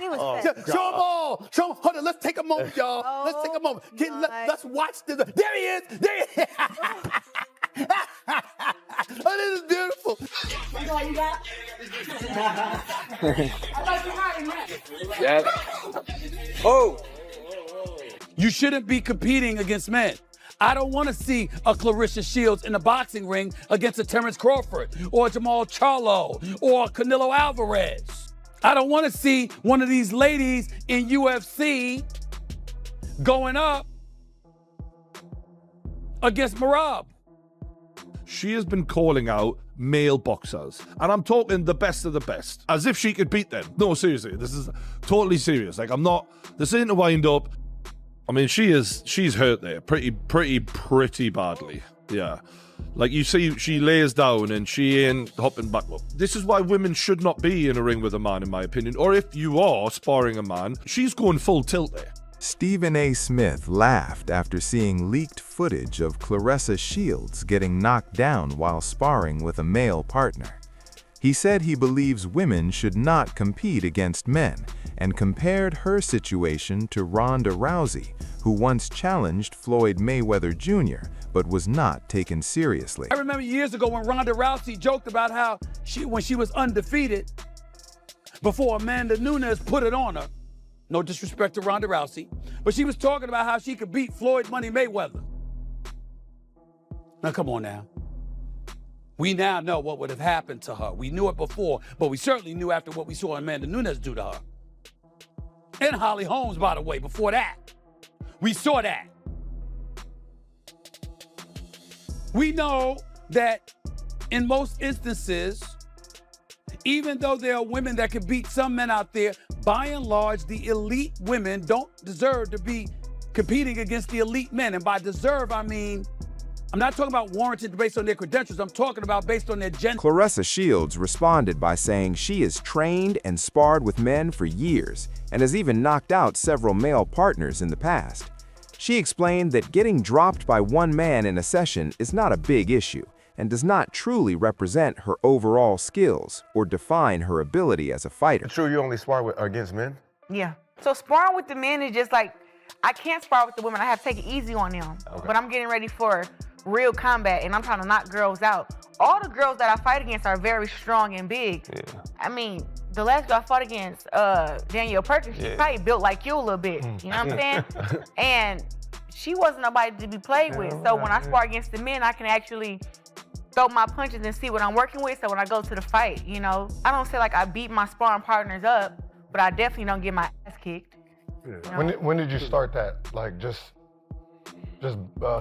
He was fat. Show them all. Show them. Hold on. Let's take a moment, y'all. Let's take a moment. Let's watch this. There he is. There he is. Oh, this is beautiful. That's all you got? I thought you had him. Oh. You shouldn't be competing against men. I don't want to see a Claressa Shields in the boxing ring against a Terrence Crawford or a Jamal Charlo or Canelo Alvarez. I don't want to see one of these ladies in UFC going up against Marab. She has been calling out male boxers, and I'm talking the best of the best, as if she could beat them. No, seriously, this is totally serious. Like, I'm not, this ain't a wind up. I mean, she's hurt there pretty badly. Yeah. Like, you see, she lays down and she ain't hopping back up. This is why women should not be in a ring with a man, in my opinion. Or if you are sparring a man, she's going full tilt there. Stephen A. Smith laughed after seeing leaked footage of Claressa Shields getting knocked down while sparring with a male partner. He said he believes women should not compete against men and compared her situation to Ronda Rousey, who once challenged Floyd Mayweather Jr., but was not taken seriously. I remember years ago when Ronda Rousey joked about how when she was undefeated before Amanda Nunes put it on her. No disrespect to Ronda Rousey, but she was talking about how she could beat Floyd Money Mayweather. Now, come on now. We now know what would have happened to her. We knew it before, but we certainly knew after what we saw Amanda Nunes do to her. And Holly Holmes, by the way, before that. We saw that. We know that in most instances, even though there are women that can beat some men out there, by and large, the elite women don't deserve to be competing against the elite men. And by deserve, I mean, I'm not talking about warranted based on their credentials. I'm talking about based on their gender. Claressa Shields responded by saying she has trained and sparred with men for years and has even knocked out several male partners in the past. She explained that getting dropped by one man in a session is not a big issue and does not truly represent her overall skills or define her ability as a fighter. True, you only spar against men? Yeah. So sparring with the men is just like, I can't spar with the women. I have to take it easy on them. Okay. But I'm getting ready for real combat, and I'm trying to knock girls out. All the girls that I fight against are very strong and big. Yeah. I mean, the last girl I fought against, Danielle Perkins, she probably built like you a little bit. You know what I'm saying? And she wasn't nobody to be played with. So when I spar against the men, I can actually throw my punches and see what I'm working with. So when I go to the fight, you know, I don't say like I beat my sparring partners up, but I definitely don't get my ass kicked. Yeah. You know? When did you start that? Like just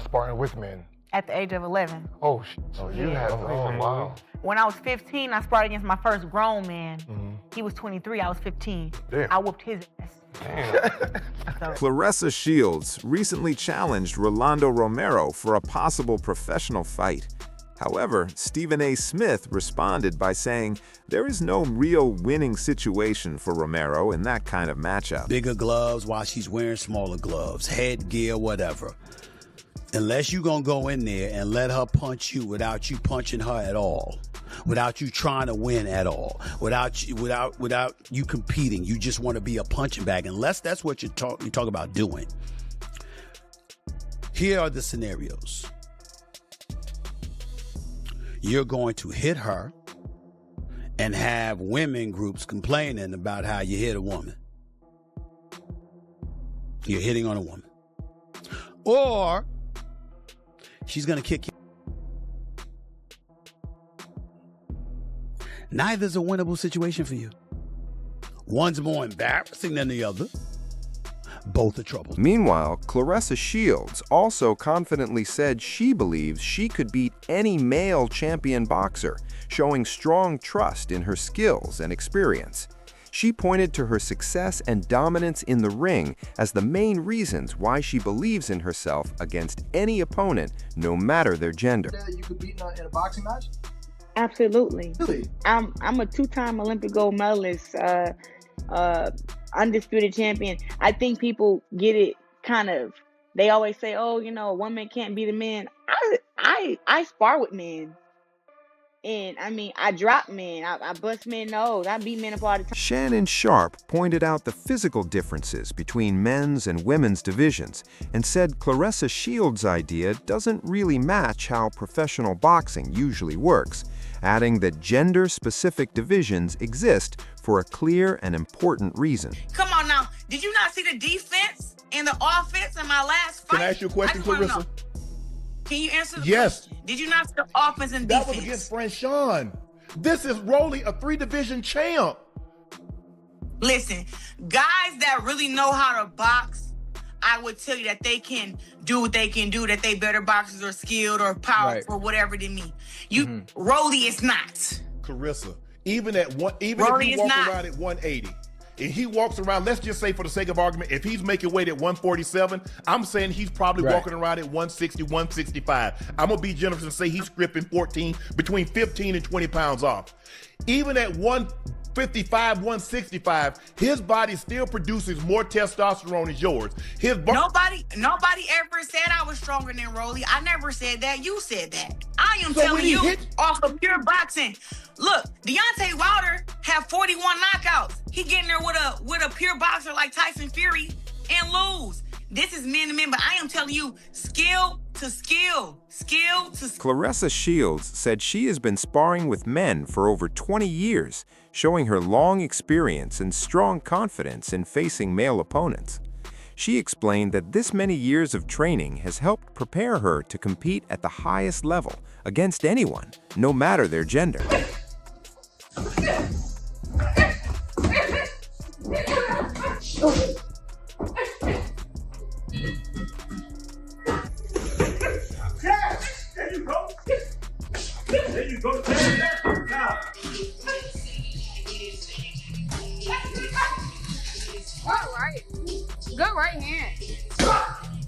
sparring with men? At the age of 11. Oh, so you had, oh, wow. When I was 15, I sparred against my first grown man. He was 23, I was 15. Damn. I whooped his ass. Damn. Claressa Shields recently challenged Rolando Romero for a possible professional fight. However, Stephen A. Smith responded by saying there is no real winning situation for Romero in that kind of matchup. Bigger gloves while she's wearing smaller gloves, headgear, whatever. Unless you're gonna go in there and let her punch you without you punching her at all, without you trying to win at all, without you competing, you just want to be a punching bag. Unless that's what you talk about doing. Here are the scenarios. You're going to hit her and have women groups complaining about how you hit a woman. You're hitting on a woman. Or she's going to kick you. Neither's a winnable situation for you. One's more embarrassing than the other. Both are trouble. Meanwhile, Claressa Shields also confidently said she believes she could beat any male champion boxer, showing strong trust in her skills and experience. She pointed to her success and dominance in the ring as the main reasons why she believes in herself against any opponent, no matter their gender. You could beat in a boxing match? Absolutely. Really? I'm a two-time Olympic gold medalist, undisputed champion. I think people get it kind of, they always say, oh, you know, a woman can't beat a man. I spar with men. And I mean, I drop men, I bust men nose, I beat men up all the time. Shannon Sharp pointed out the physical differences between men's and women's divisions and said Claressa Shields' idea doesn't really match how professional boxing usually works, adding that gender-specific divisions exist for a clear and important reason. Come on now, did you not see the defense and the offense in my last fight? Can I ask you a question, Claressa? Can you answer the Yes. question? Did you not see the offense and That defense? was against Franchon. This is Rolly, a 3-division champ. Listen, guys that really know how to box, I would tell you that they can do what they can do, that they better boxers or skilled or powerful, whatever than me. Rolly is not. Claressa, even if he Rolly is walks not. around at 180, and he walks around, let's just say for the sake of argument, if he's making weight at 147, I'm saying he's probably walking around at 160, 165. I'm going to be generous and say he's stripping between 15 and 20 pounds off. Even at 155, 165, his body still produces more testosterone as yours. Nobody ever said I was stronger than Rolly. I never said that. You said that. I am So telling when he you hit- off of pure boxing. Look, Deontay Wilder had 41 knockouts. He getting there with a pure boxer like Tyson Fury and lose. This is men to men, but I am telling you, skill to skill. Claressa Shields said she has been sparring with men for over 20 years, showing her long experience and strong confidence in facing male opponents. She explained that this many years of training has helped prepare her to compete at the highest level against anyone, no matter their gender. There you go. There you go. Now. Good right hand.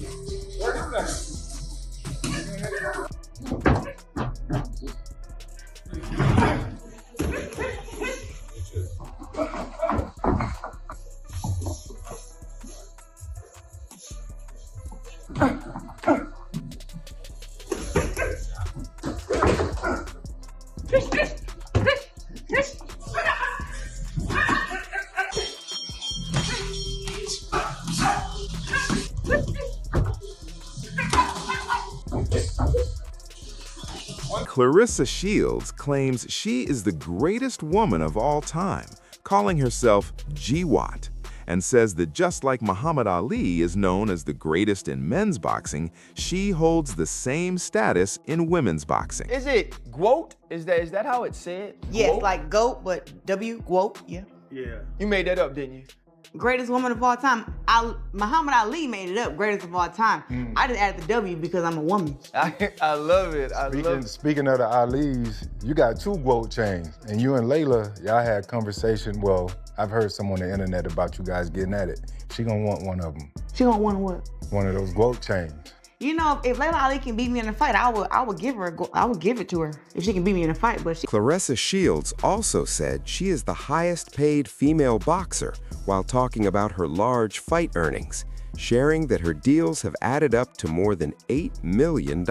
Claressa Shields claims she is the greatest woman of all time, calling herself GWAT, and says that just like Muhammad Ali is known as the greatest in men's boxing, she holds the same status in women's boxing. Is it GWOAT? Is that how it's said? Yes, GWOAT? like GOAT, but GWOAT, yeah. Yeah. You made that up, didn't you? Greatest woman of all time. Muhammad Ali made it up, greatest of all time. I just added the W because I'm a woman. I love it. Speaking of the Alis, you got 2 GWOAT chains, and you and Layla, y'all had conversation. Well, I've heard some on the internet about you guys getting at it. She gonna want one of them. She gonna want what? One of those GWOAT chains. You know, if Layla Ali can beat me in a fight, I would give it to her if she can beat me in a fight. But Claressa Shields also said she is the highest paid female boxer while talking about her large fight earnings, sharing that her deals have added up to more than $8 million.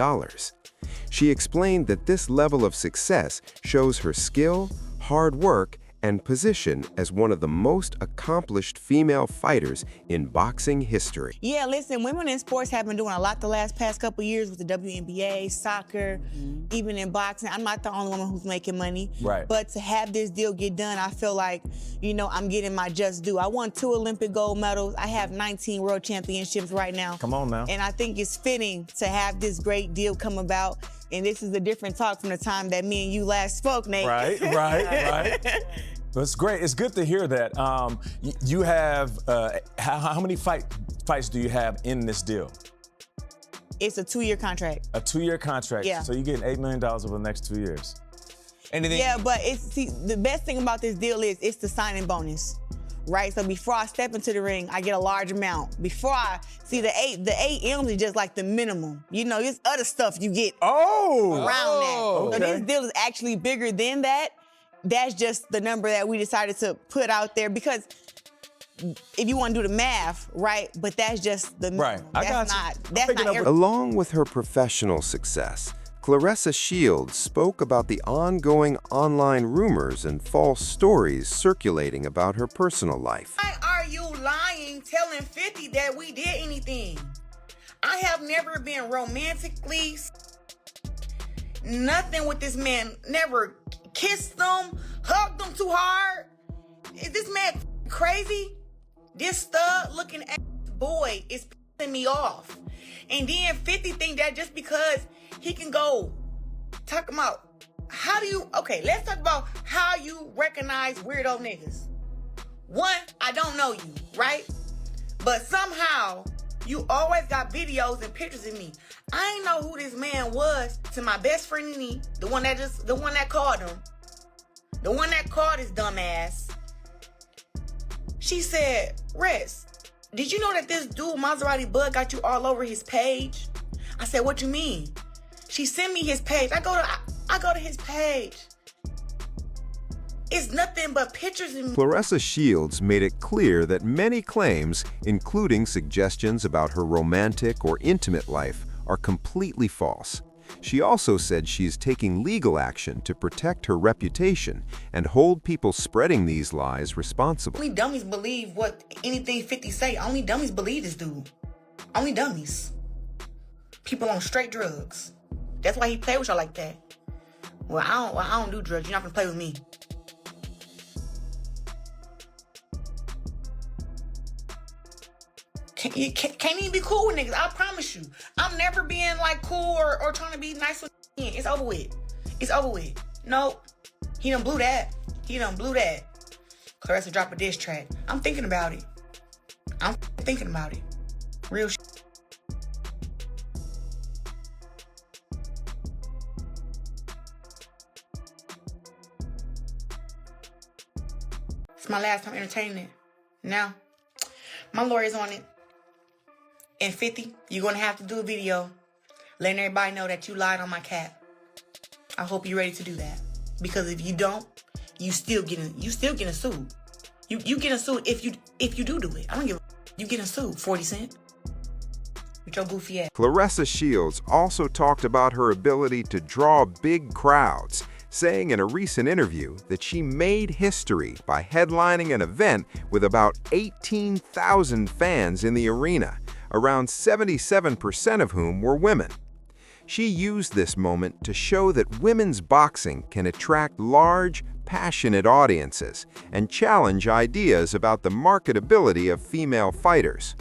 She explained that this level of success shows her skill, hard work, and position as one of the most accomplished female fighters in boxing history. yeah, listen, women in sports have been doing a lot the past couple years with the WNBA, soccer, even in boxing. I'm not the only woman who's making money. Right. But to have this deal get done, I feel like, you know, I'm getting my just due. I won 2 Olympic gold medals. I have 19 world championships right now. Come on now. And I think it's fitting to have this great deal come about. And this is a different talk from the time that me and you last spoke, Nate. Right. That's great. It's good to hear that. You have, how many fights do you have in this deal? It's a 2-year contract. A 2-year contract. Yeah. So you're getting $8 million over the next 2 years. Anything? Yeah, but the best thing about this deal is it's the signing bonus, right? So before I step into the ring, I get a large amount. Before I see the 8 M's is just like the minimum. You know, there's other stuff you get around that. So this deal is actually bigger than that. That's just the number that we decided to put out there because if you want to do the math, right? But that's just the minimum. Right. That's not everything. Along with her professional success, Claressa Shields spoke about the ongoing online rumors and false stories circulating about her personal life. Why are you lying, telling 50 that we did anything? I have never been romantically nothing with this man. Never kissed him, hugged him too hard. Is this man crazy? This stud looking ass boy is pissing me off. And then 50 think that just because he can go talk about how do you, okay, let's talk about how you recognize weirdo niggas. One, I don't know you, right? But somehow you always got videos and pictures of me. I ain't know who this man was to my best friend Nene, the one that called him, the one that called his dumb ass. She said, Rez, did you know that this dude Maserati Bud got you all over his page? I said, what you mean? She sent me his page. I go to his page. It's nothing but pictures of me. Claressa Shields made it clear that many claims, including suggestions about her romantic or intimate life, are completely false. She also said she's taking legal action to protect her reputation and hold people spreading these lies responsible. Only dummies believe what anything 50 say. Only dummies believe this dude. Only dummies. People on straight drugs. That's why he play with y'all like that. Well, I don't do drugs. You're not gonna play with me. Can't even be cool with niggas. I promise you. I'm never being like cool or trying to be nice with again. It's over with. It's over with. Nope. He done blew that. He done blew that. Claressa drop a diss track. I'm thinking about it. I'm thinking about it. Real shit. It's my last time entertaining it. Now, my lawyer's on it. And 50, you're going to have to do a video letting everybody know that you lied on my cat. I hope you're ready to do that. Because if you don't, you still getting sued. You getting sued if you do it. I don't give a you getting sued, 40 Cent. With your goofy ass. Claressa Shields also talked about her ability to draw big crowds, saying in a recent interview that she made history by headlining an event with about 18,000 fans in the arena, around 77% of whom were women. She used this moment to show that women's boxing can attract large, passionate audiences and challenge ideas about the marketability of female fighters.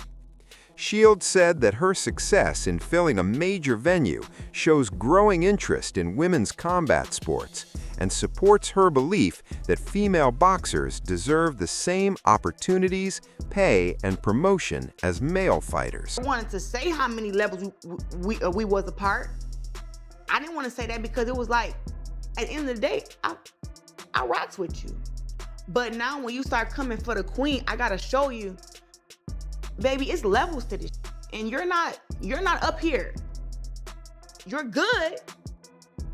Shields said that her success in filling a major venue shows growing interest in women's combat sports and supports her belief that female boxers deserve the same opportunities, pay, and promotion as male fighters. I wanted to say how many levels we was apart. I didn't want to say that because it was like, at the end of the day, I rocks with you. But now when you start coming for the queen, I gotta show you, baby, it's levels to this. And you're not up here. You're good,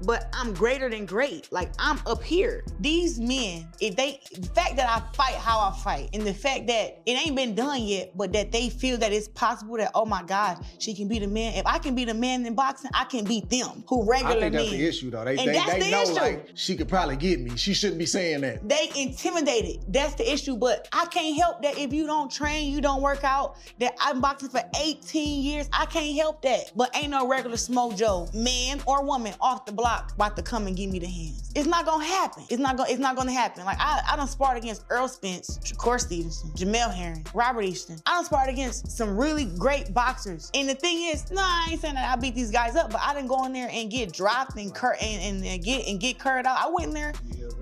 but I'm greater than great. Like, I'm up here. These men, the fact that I fight how I fight, and the fact that it ain't been done yet, but that they feel that it's possible that, oh my God, she can beat a man. If I can beat a man in boxing, I can beat them, who regular men. I think that's the issue, though. They know, like, she could probably get me. She shouldn't be saying that. They intimidated. That's the issue, but I can't help that if you don't train, you don't work out, that I'm boxing for 18 years, I can't help that. But ain't no regular Smojo, man or woman, off the block about to come and give me the hands. It's not gonna happen. It's not gonna happen. Like, I done sparred against Earl Spence, Shakur Stevenson, Jamel Herring, Robert Easton. I done sparred against some really great boxers. And the thing is, I ain't saying that I beat these guys up, but I didn't go in there and get dropped and get curved out. I went in there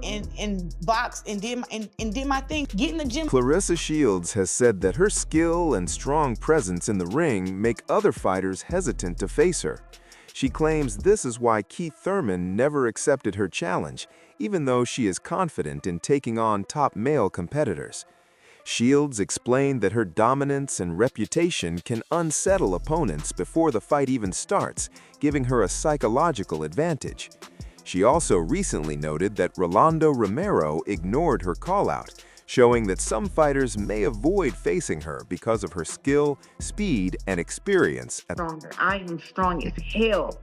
and boxed and did my thing. Get in the gym. Claressa Shields has said that her skill and strong presence in the ring make other fighters hesitant to face her. She claims this is why Keith Thurman never accepted her challenge, even though she is confident in taking on top male competitors. Shields explained that her dominance and reputation can unsettle opponents before the fight even starts, giving her a psychological advantage. She also recently noted that Rolando Romero ignored her call-out, showing that some fighters may avoid facing her because of her skill, speed, and experience. Stronger. I am strong as hell.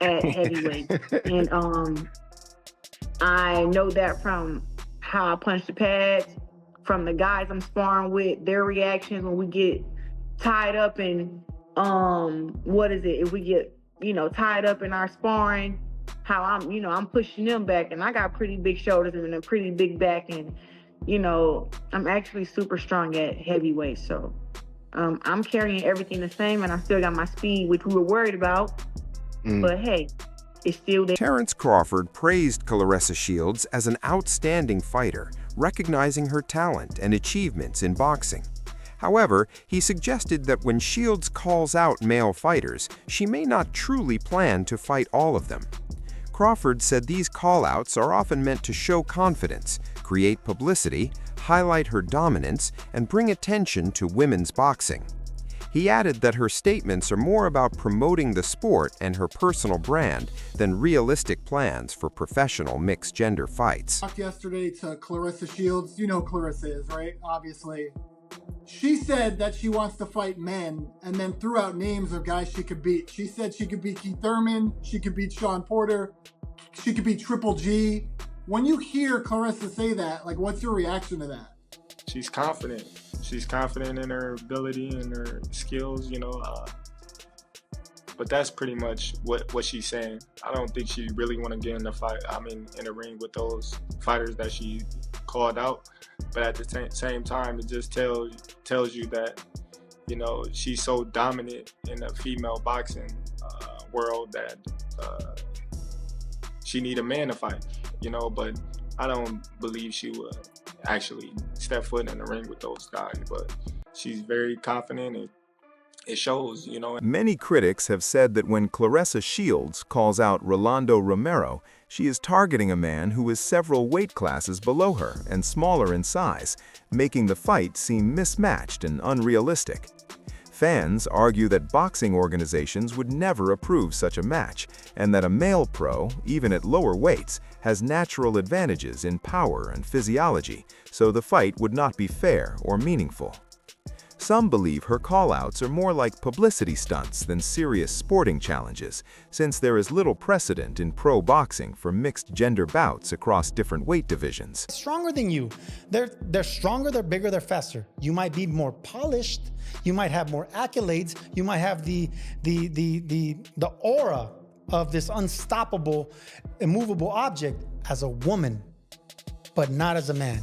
at heavyweight. And I know that from how I punch the pads, from the guys I'm sparring with, their reactions when we get tied up in if we get, tied up in our sparring, how I'm pushing them back, and I got pretty big shoulders and a pretty big back, and I'm actually super strong at heavyweight. So I'm carrying everything the same, and I still got my speed, which we were worried about. But hey, it's still there. Terrence Crawford praised Claressa Shields as an outstanding fighter, recognizing her talent and achievements in boxing. However, he suggested that when Shields calls out male fighters, she may not truly plan to fight all of them. Crawford said these call-outs are often meant to show confidence, create publicity, highlight her dominance, and bring attention to women's boxing. He added that her statements are more about promoting the sport and her personal brand than realistic plans for professional mixed-gender fights. Talked yesterday to Claressa Shields. You know who Claressa is, right? Obviously. She said that she wants to fight men and then threw out names of guys she could beat. She said she could beat Keith Thurman, she could beat Sean Porter, she could beat Triple G. When you hear Claressa say that, what's your reaction to that? She's confident. She's confident in her ability and her skills, but that's pretty much what she's saying. I don't think she really want to get in the fight. In the ring with those fighters that she called out. But at the same time, it just tells you that, she's so dominant in the female boxing world that she need a man to fight, But I don't believe she would actually step foot in the ring with those guys. But she's very confident, and it shows, Many critics have said that when Claressa Shields calls out Rolando Romero, she is targeting a man who is several weight classes below her and smaller in size, making the fight seem mismatched and unrealistic. Fans argue that boxing organizations would never approve such a match, and that a male pro, even at lower weights, has natural advantages in power and physiology, so the fight would not be fair or meaningful. Some believe her callouts are more like publicity stunts than serious sporting challenges, since there is little precedent in pro boxing for mixed-gender bouts across different weight divisions. Stronger than you. They're stronger, they're bigger, they're faster. You might be more polished, you might have more accolades, you might have the aura of this unstoppable, immovable object as a woman, but not as a man.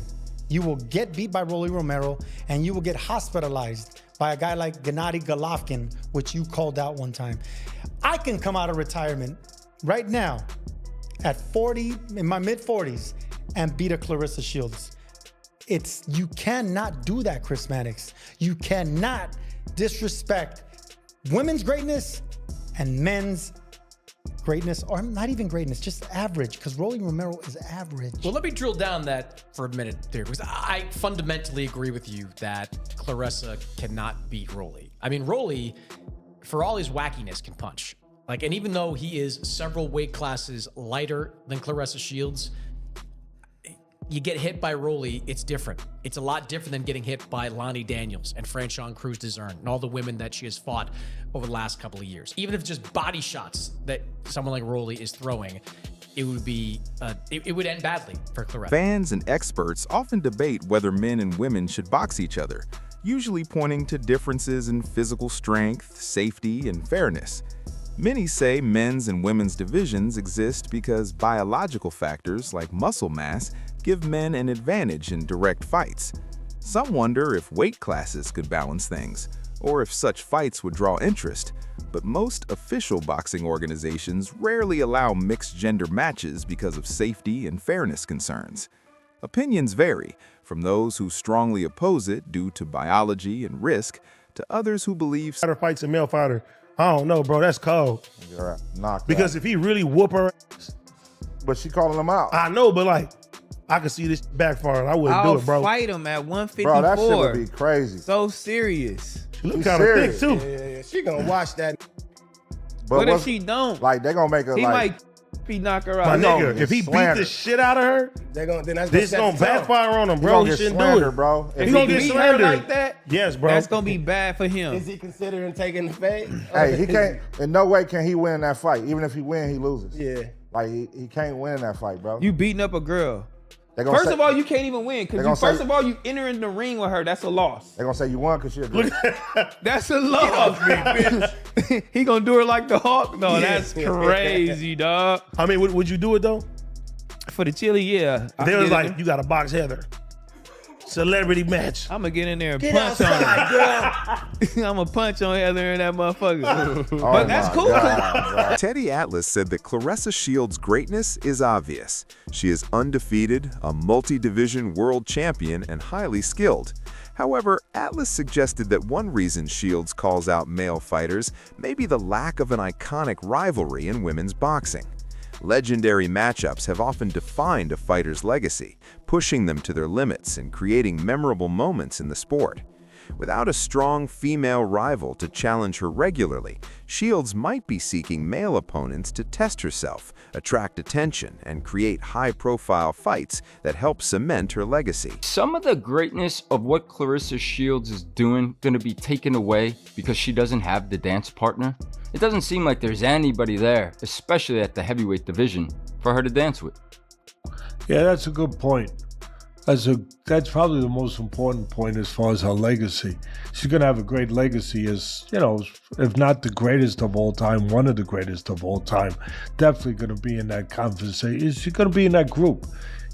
You will get beat by Rolly Romero, and you will get hospitalized by a guy like Gennady Golovkin, which you called out one time. I can come out of retirement right now at 40, in my mid-40s, and beat a Claressa Shields. You cannot do that, Chris Mannix. You cannot disrespect women's greatness and men's greatness, or not even greatness, just average, because Rolly Romero is average. Well, let me drill down that for a minute there, because I fundamentally agree with you that Claressa cannot beat Rolly. Rolly, for all his wackiness, can punch. And even though he is several weight classes lighter than Claressa Shields, you get hit by Rolly, it's different. It's a lot different than getting hit by Lonnie Daniels and Franchon Cruz-Dezern and all the women that she has fought over the last couple of years. Even if it's just body shots that someone like Rolly is throwing, it would be it would end badly for Claressa. Fans and experts often debate whether men and women should box each other, usually pointing to differences in physical strength, safety, and fairness. Many say men's and women's divisions exist because biological factors like muscle mass give men an advantage in direct fights. Some wonder if weight classes could balance things, or if such fights would draw interest, but most official boxing organizations rarely allow mixed-gender matches because of safety and fairness concerns. Opinions vary, from those who strongly oppose it due to biology and risk, to others who believe fighter fights a male fighter. I don't know, bro. That's cold. Because if he really whoop her ass, but she calling him out. I know, but I could see this backfiring. I wouldn't do it, bro. I'll fight him at 154. Bro, that shit would be crazy. So serious. She look kind of thick too. Yeah. She gonna watch that. But what if she don't? They gonna make her he might knock her My out. nigga, if he beat the shit out of her, They're gonna this gonna backfire on him, bro. He shouldn't do it, bro. He gonna get slandered like that. Yes, bro. That's gonna be bad for him. Is he considering taking the fade? Hey, he can't. In no way can he win that fight. Even if he win, he loses. Yeah. Like he can't win that fight, bro. You beating up a girl. First of all, you can't even win because first of all, you enter in the ring with her. That's a loss. They're gonna say you won because she a girl. That's a loss. He gonna do her like the Hawk? No, that's crazy, dog. I mean, would you do it though? For the chili, yeah. They was like, you got to box Heather. Celebrity match. I'm gonna get in there and Get punch on outside, her. girl. I'm gonna punch on Heather and that motherfucker. Oh But that's my cool. God. Teddy Atlas said that Claressa Shields' greatness is obvious. She is undefeated, a multi-division world champion, and highly skilled. However, Atlas suggested that one reason Shields calls out male fighters may be the lack of an iconic rivalry in women's boxing. Legendary matchups have often defined a fighter's legacy, pushing them to their limits and creating memorable moments in the sport. Without a strong female rival to challenge her regularly, Shields might be seeking male opponents to test herself, attract attention, and create high-profile fights that help cement her legacy. Some of the greatness of what Claressa Shields is doing going to be taken away because she doesn't have the dance partner. It doesn't seem like there's anybody there, especially at the heavyweight division, for her to dance with. Yeah, that's a good point. That's probably the most important point as far as her legacy. She's going to have a great legacy as, you know, if not the greatest of all time, one of the greatest of all time. Definitely going to be in that conversation. She's going to be in that group.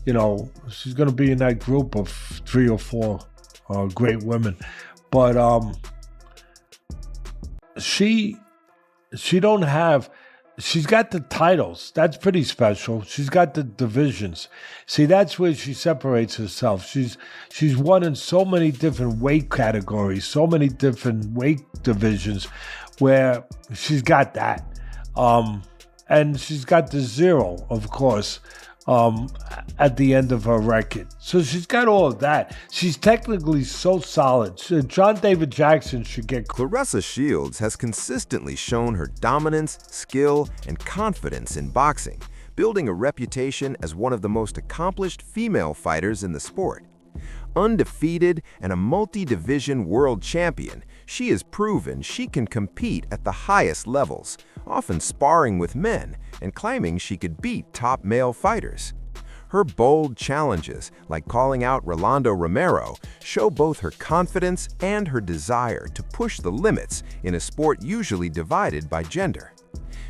You know, she's going to be in that group of 3 or 4 great women. But she's got the titles. That's pretty special. She's got the divisions. See, that's where she separates herself. She's won in so many different weight categories, so many different weight divisions where she's got that. And she's got the 0, of course, at the end of her record. So she's got all of that. She's technically so solid. John David Jackson should get... Claressa Shields has consistently shown her dominance, skill, and confidence in boxing, building a reputation as one of the most accomplished female fighters in the sport. Undefeated and a multi-division world champion, she has proven she can compete at the highest levels, often sparring with men and claiming she could beat top male fighters. Her bold challenges, like calling out Rolando Romero, show both her confidence and her desire to push the limits in a sport usually divided by gender.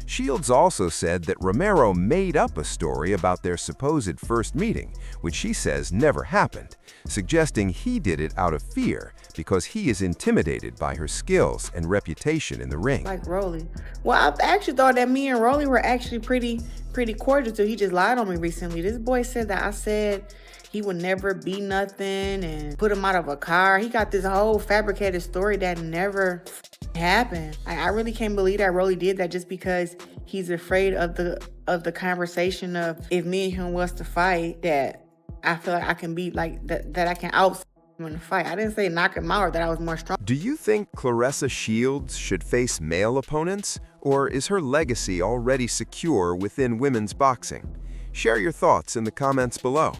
Shields also said that Romero made up a story about their supposed first meeting, which she says never happened, suggesting he did it out of fear because he is intimidated by her skills and reputation in the ring. Like Rolly. Well, I actually thought that me and Rolly were actually pretty cordial till he just lied on me recently. This boy said that I said he would never be nothing and put him out of a car. He got this whole fabricated story that never happened. I really can't believe that Rolly did that just because he's afraid of the conversation of if me and him was to fight, that I feel like I can be like that I can out him in the fight. I didn't say knock him out or that I was more strong. Do you think Claressa Shields should face male opponents, or is her legacy already secure within women's boxing? Share your thoughts in the comments below.